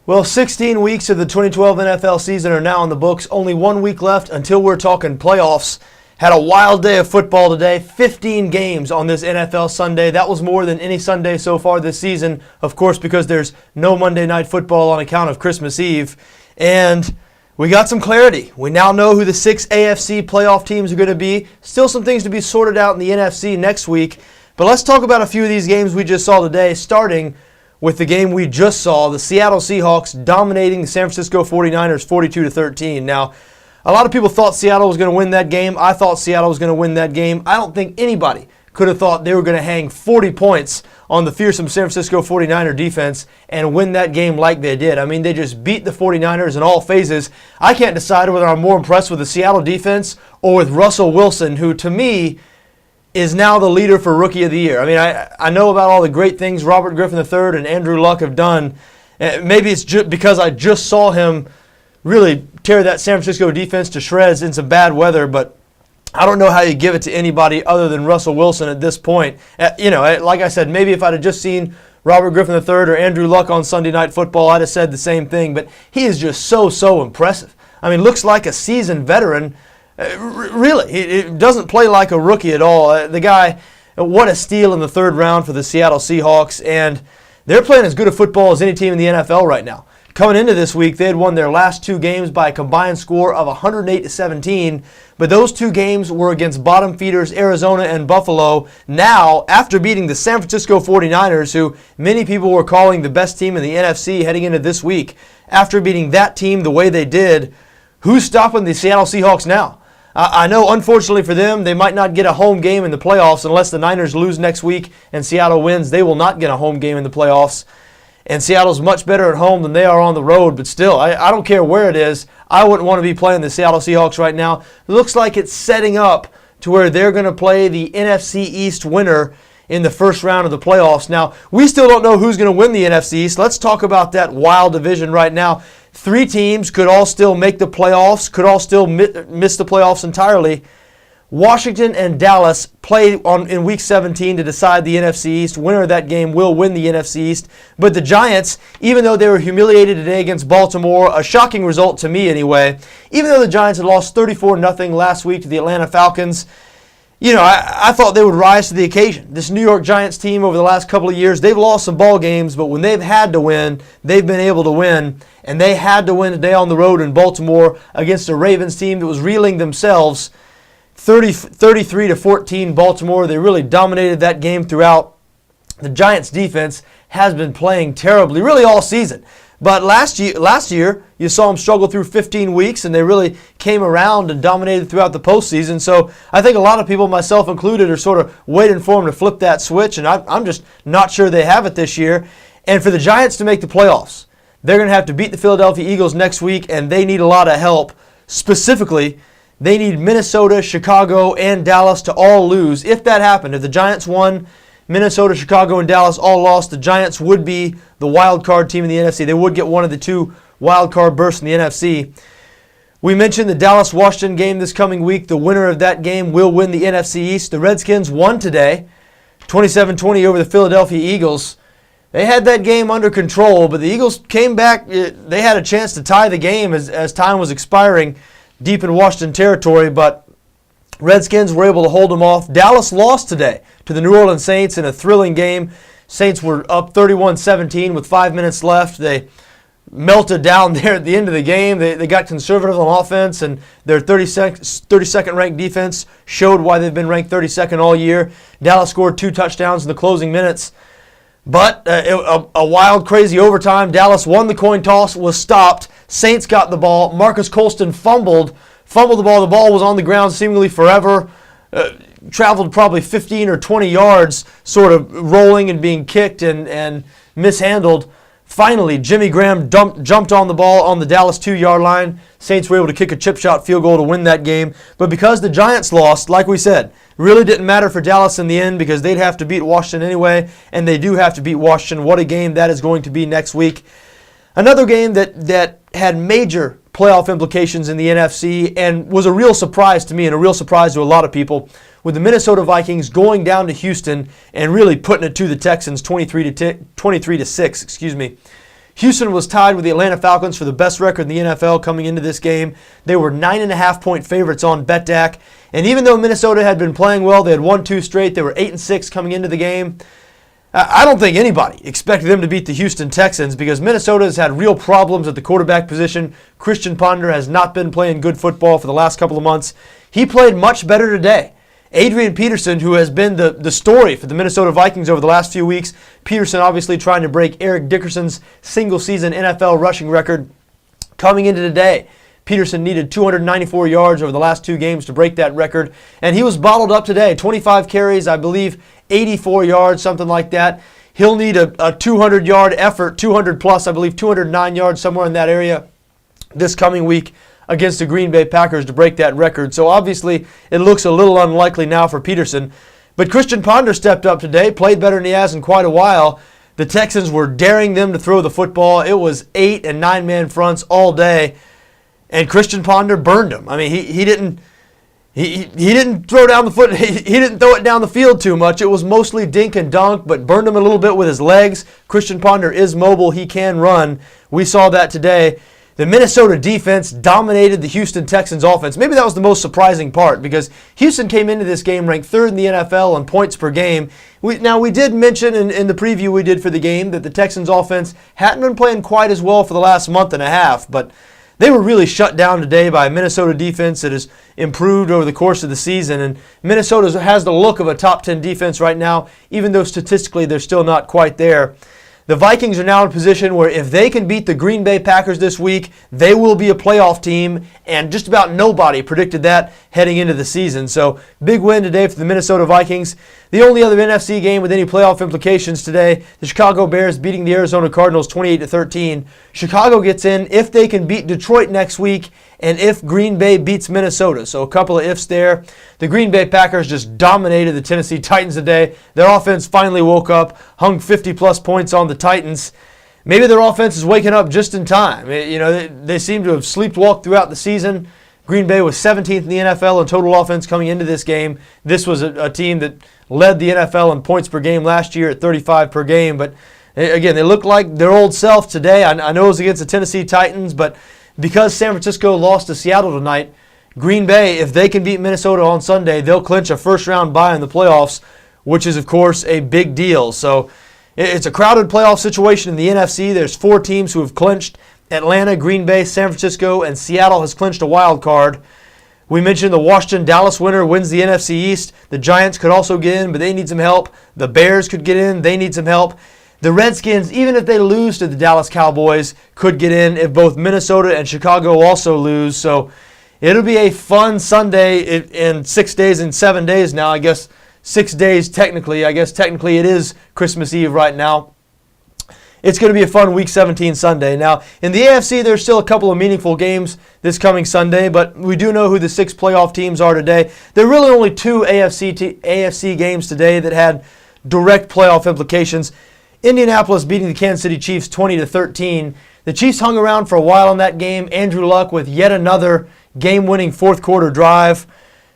Well, 16 weeks of the 2012 NFL season are now in the books. Only 1 week left until we're talking playoffs. Had a wild day of football today. 15 games on this NFL Sunday. That was more than any Sunday so far this season, of course, because there's no Monday Night Football on account of Christmas Eve. And we got some clarity. We now know who the 6 AFC playoff teams are going to be. Still some things to be sorted out in the NFC next week. But let's talk about a few of these games we just saw today, starting with the game we just saw, the Seattle Seahawks dominating the San Francisco 49ers 42-13. Now, a lot of people thought Seattle was going to win that game. I thought Seattle was going to win that game. I don't think anybody could have thought they were going to hang 40 points on the fearsome San Francisco 49er defense and win that game like they did. I mean, they just beat the 49ers in all phases. I can't decide whether I'm more impressed with the Seattle defense or with Russell Wilson, who to me is now the leader for Rookie of the Year. I mean, I know about all the great things Robert Griffin III and Andrew Luck have done. Maybe it's just because I just saw him really tear that San Francisco defense to shreds in some bad weather, but I don't know how you give it to anybody other than Russell Wilson at this point. Like I said, maybe if I'd have just seen Robert Griffin III or Andrew Luck on Sunday Night Football, I'd have said the same thing, but he is just so impressive. I mean, looks like a seasoned veteran. Really, it doesn't play like a rookie at all. The guy, what a steal in the third round for the Seattle Seahawks, and they're playing as good a football as any team in the NFL right now. Coming into this week, they had won their last 2 games by a combined score of 108-17, but those 2 games were against bottom feeders Arizona and Buffalo. Now, after beating the San Francisco 49ers, who many people were calling the best team in the NFC heading into this week, after beating that team the way they did, who's stopping the Seattle Seahawks now? I know, unfortunately for them, they might not get a home game in the playoffs unless the Niners lose next week and Seattle wins. They will not get a home game in the playoffs. And Seattle's much better at home than they are on the road. But still, I don't care where it is. I wouldn't want to be playing the Seattle Seahawks right now. It looks like it's setting up to where they're going to play the NFC East winner in the first round of the playoffs. Now, we still don't know who's going to win the NFC East. Let's talk about that wild division right now. 3 teams could all still make the playoffs, could all still miss the playoffs entirely. Washington and Dallas play in Week 17 to decide the NFC East. Winner of that game will win the NFC East. But the Giants, even though they were humiliated today against Baltimore, a shocking result to me anyway, even though the Giants had lost 34-0 last week to the Atlanta Falcons, I thought they would rise to the occasion. This New York Giants team over the last couple of years, they've lost some ball games, but when they've had to win, they've been able to win. And they had to win today on the road in Baltimore against a Ravens team that was reeling themselves. 33-14 Baltimore. They really dominated that game throughout. The Giants defense has been playing terribly, really all season. But last year, you saw them struggle through 15 weeks, and they really came around and dominated throughout the postseason. So I think a lot of people, myself included, are sort of waiting for them to flip that switch, and I'm just not sure they have it this year. And for the Giants to make the playoffs, they're going to have to beat the Philadelphia Eagles next week, and they need a lot of help. Specifically, they need Minnesota, Chicago, and Dallas to all lose. If that happened, if the Giants won, Minnesota, Chicago, and Dallas all lost, the Giants would be the wild card team in the NFC. They would get one of the 2 wild card berths in the NFC. We mentioned the Dallas-Washington game this coming week. The winner of that game will win the NFC East. The Redskins won today, 27-20 over the Philadelphia Eagles. They had that game under control, but the Eagles came back. They had a chance to tie the game as time was expiring deep in Washington territory, but Redskins were able to hold them off. Dallas lost today to the New Orleans Saints in a thrilling game. Saints were up 31-17 with 5 minutes left. They melted down there at the end of the game. They got conservative on offense, and their 32nd ranked defense showed why they've been ranked 32nd all year. Dallas scored 2 touchdowns in the closing minutes. But a wild, crazy overtime. Dallas won the coin toss, was stopped. Saints got the ball. Marcus Colston fumbled the ball. The ball was on the ground seemingly forever. Traveled probably 15 or 20 yards, sort of rolling and being kicked and mishandled. Finally, Jimmy Graham jumped on the ball on the Dallas 2-yard line. Saints were able to kick a chip shot field goal to win that game. But because the Giants lost, like we said, really didn't matter for Dallas in the end because they'd have to beat Washington anyway, and they do have to beat Washington. What a game that is going to be next week. Another game that had major playoff implications in the NFC and was a real surprise to me and a real surprise to a lot of people, with the Minnesota Vikings going down to Houston and really putting it to the Texans 23-6. Houston was tied with the Atlanta Falcons for the best record in the NFL coming into this game. They were 9.5-point favorites on BETDAQ. And even though Minnesota had been playing well, they had won 2 straight, they were 8-6 coming into the game. I don't think anybody expected them to beat the Houston Texans because Minnesota has had real problems at the quarterback position. Christian Ponder has not been playing good football for the last couple of months. He played much better today. Adrian Peterson, who has been the story for the Minnesota Vikings over the last few weeks, Peterson obviously trying to break Eric Dickerson's single-season NFL rushing record coming into today. Peterson needed 294 yards over the last 2 games to break that record, and he was bottled up today. 25 carries, I believe, 84 yards, something like that. He'll need a 200-yard effort, 200 plus, I believe, 209 yards, somewhere in that area this coming week against the Green Bay Packers to break that record. So obviously it looks a little unlikely now for Peterson. But Christian Ponder stepped up today, played better than he has in quite a while. The Texans were daring them to throw the football. It was 8- and 9-man fronts all day, and Christian Ponder burned them. I mean, he didn't throw down the foot. He didn't throw it down the field too much. It was mostly dink and dunk, but burned him a little bit with his legs. Christian Ponder is mobile. He can run. We saw that today. The Minnesota defense dominated the Houston Texans offense. Maybe that was the most surprising part because Houston came into this game ranked 3rd in the NFL in points per game. We did mention in the preview we did for the game that the Texans offense hadn't been playing quite as well for the last month and a half, but they were really shut down today by a Minnesota defense that has improved over the course of the season. And Minnesota has the look of a top 10 defense right now, even though statistically they're still not quite there. The Vikings are now in a position where if they can beat the Green Bay Packers this week, they will be a playoff team, and just about nobody predicted that heading into the season. So big win today for the Minnesota Vikings. The only other NFC game with any playoff implications today, the Chicago Bears beating the Arizona Cardinals 28-13. Chicago gets in if they can beat Detroit next week and if Green Bay beats Minnesota. So a couple of ifs there. The Green Bay Packers just dominated the Tennessee Titans today. Their offense finally woke up, hung 50-plus points on the Titans. Maybe their offense is waking up just in time. They seem to have sleepwalked throughout the season. Green Bay was 17th in the NFL in total offense coming into this game. This was a team that led the NFL in points per game last year at 35 per game. But again, they look like their old self today. I know it was against the Tennessee Titans, but because San Francisco lost to Seattle tonight, Green Bay, if they can beat Minnesota on Sunday, they'll clinch a first-round bye in the playoffs, which is, of course, a big deal. So it's a crowded playoff situation in the NFC. There's 4 teams who have clinched. Atlanta, Green Bay, San Francisco, and Seattle has clinched a wild card. We mentioned the Washington-Dallas winner wins the NFC East. The Giants could also get in, but they need some help. The Bears could get in. They need some help. The Redskins, even if they lose to the Dallas Cowboys, could get in if both Minnesota and Chicago also lose. So it'll be a fun Sunday in 6 days and 7 days now. I guess 6 days technically. I guess technically it is Christmas Eve right now. It's going to be a fun Week 17 Sunday. Now, in the AFC, there's still a couple of meaningful games this coming Sunday, but we do know who the 6 playoff teams are today. There are really only 2 AFC games today that had direct playoff implications. Indianapolis beating the Kansas City Chiefs 20-13. The Chiefs hung around for a while in that game. Andrew Luck with yet another game-winning fourth-quarter drive.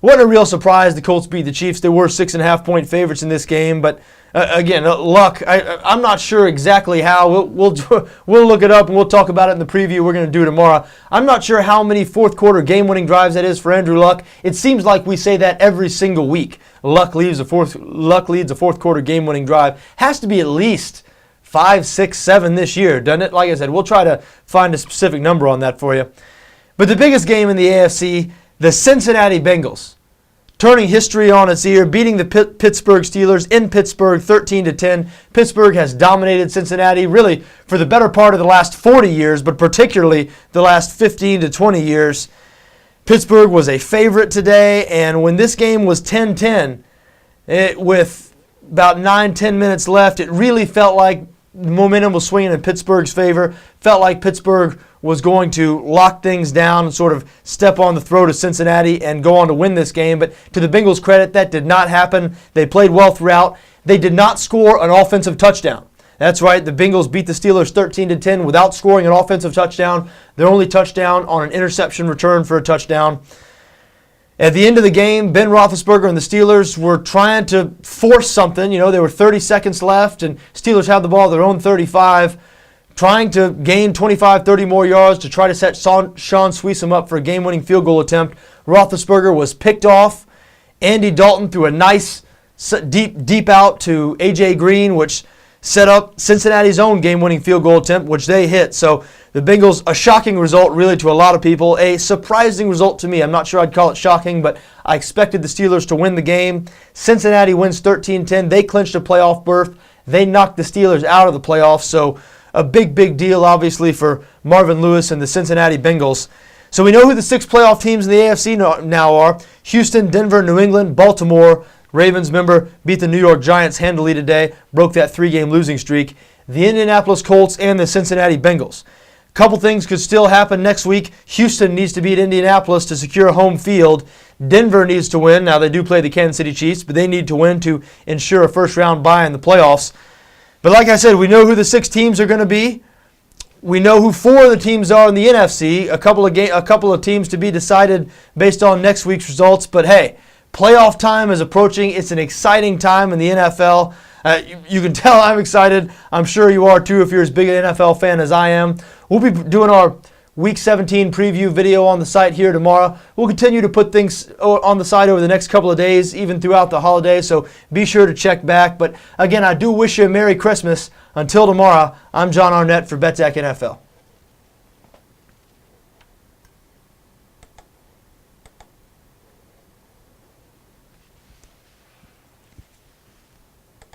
Wasn't a real surprise the Colts beat the Chiefs. They were 6.5-point favorites in this game, but again, Luck, I'm not sure exactly how. We'll look it up and we'll talk about it in the preview we're going to do tomorrow. I'm not sure how many fourth-quarter game-winning drives that is for Andrew Luck. It seems like we say that every single week. Luck leads a fourth-quarter game-winning drive. Has to be at least 5, 6, 7 this year, doesn't it? Like I said, we'll try to find a specific number on that for you. But the biggest game in the AFC, the Cincinnati Bengals, turning history on its ear, beating the Pittsburgh Steelers in Pittsburgh 13-10. Pittsburgh has dominated Cincinnati really for the better part of the last 40 years, but particularly the last 15 to 20 years. Pittsburgh was a favorite today, and when this game was 10-10, with about 9-10 minutes left, it really felt like momentum was swinging in Pittsburgh's favor. Felt like Pittsburgh was going to lock things down and sort of step on the throat of Cincinnati and go on to win this game. But to the Bengals' credit, that did not happen. They played well throughout. They did not score an offensive touchdown. That's right, the Bengals beat the Steelers 13-10 without scoring an offensive touchdown. Their only touchdown on an interception return for a touchdown. At the end of the game, Ben Roethlisberger and the Steelers were trying to force something. There were 30 seconds left, and Steelers had the ball at their own 35. trying to gain 25, 30 more yards to try to set Sean Sweesom up for a game-winning field goal attempt. Roethlisberger was picked off. Andy Dalton threw a nice deep out to A.J. Green, which set up Cincinnati's own game-winning field goal attempt, which they hit. So the Bengals, a shocking result really to a lot of people. A surprising result to me. I'm not sure I'd call it shocking, but I expected the Steelers to win the game. Cincinnati wins 13-10. They clinched a playoff berth. They knocked the Steelers out of the playoffs. So a big, big deal, obviously, for Marvin Lewis and the Cincinnati Bengals. So we know who the 6 playoff teams in the AFC now are. Houston, Denver, New England, Baltimore. Ravens, remember, beat the New York Giants handily today, broke that 3-game losing streak. The Indianapolis Colts and the Cincinnati Bengals. A couple things could still happen next week. Houston needs to beat Indianapolis to secure home field. Denver needs to win. Now, they do play the Kansas City Chiefs, but they need to win to ensure a first-round bye in the playoffs. But like I said, we know who the 6 teams are going to be. We know who 4 of the teams are in the NFC. A couple of teams to be decided based on next week's results. But hey, playoff time is approaching. It's an exciting time in the NFL. You can tell I'm excited. I'm sure you are too if you're as big an NFL fan as I am. We'll be doing our Week 17 preview video on the site here tomorrow. We'll continue to put things on the site over the next couple of days, even throughout the holidays, so be sure to check back. But again, I do wish you a Merry Christmas. Until tomorrow, I'm John Arnette for BETDAQ NFL.